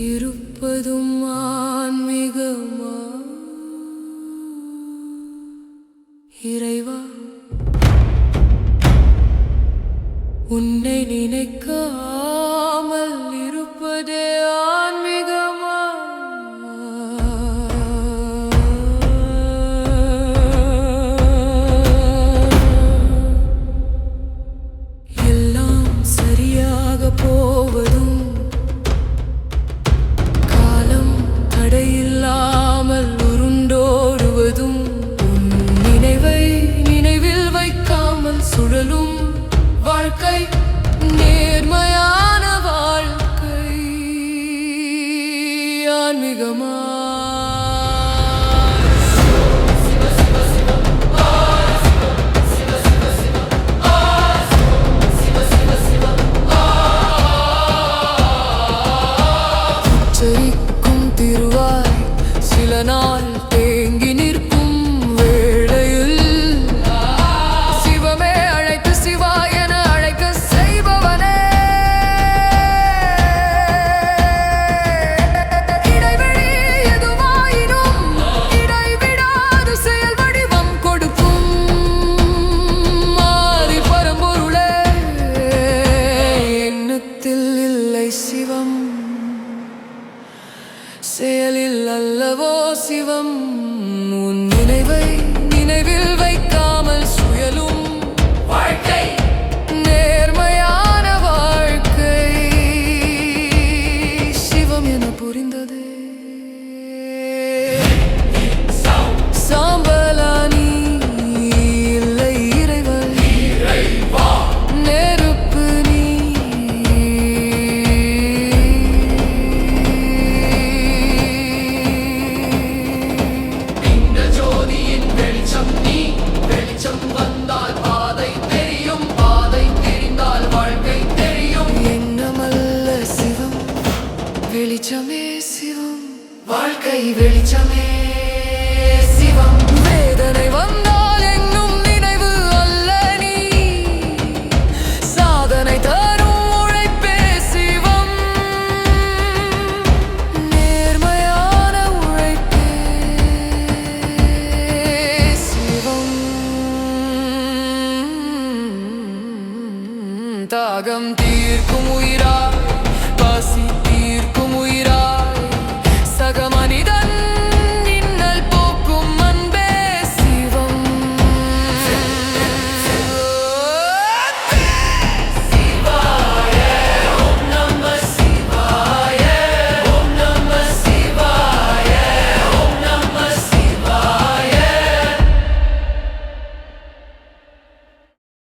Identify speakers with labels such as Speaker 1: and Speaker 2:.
Speaker 1: இருப்பதும் ஆன்மீகமா இறைவா உன்னை நினைக்காமல் இருப்பதே ஆன்மீகமா எல்லாம் சரியாக போவதும் காலம் தடையில்லாமல் உருண்டோடுவதும் உன் நினைவை நினைவில் வைக்காமல் சுழலும் வாழ்க்கை நேர்மையான வாழ்க்கை ஆன்மீகமா உச்சரிக்கும் திருவாய் சில நாள் தேங்கி நிற்கும் வேளையில் சிவமே அழைத்து சிவா என அழைக்க செய்பவனே இடைவெளி எதுவாயினும் இடைவிடாது செயல் வடிவம் கொடுக்கும் மாறி பரம்பொருளே எண்ணத்தில் இல்லை சிவம் செயலில் அல்லவோ சிவம் உன் நினைவை நினைவில் வைக்காமல் சுயலும் வாழ்க்கை நேர்மையான வாழ்க்கை சிவம் என புரிந்ததே சாம்பலானி இல்லை இறைவன் நெருப்பு நீ இந்த ஜோதியின் வெளிச்சம் நீ வெளிச்சம் வந்தால் பாதை தெரியும் பாதை தெரிந்தால் வாழ்க்கை தெரியும் எண்ணமல்ல சிவம் வெளிச்சமே சிவம் வாழ்க்கை வெளிச்சமே சிவம் வேதனை வந்தால் எங்கும் நினைவு அல்ல நீ சாதனை தரும் உழைப்பே சிவம் நேர்மையான உழைப்பே சிவம் தாகம் தீர்க்கும் உயிரா பசி தீர்க்கும் உயிரா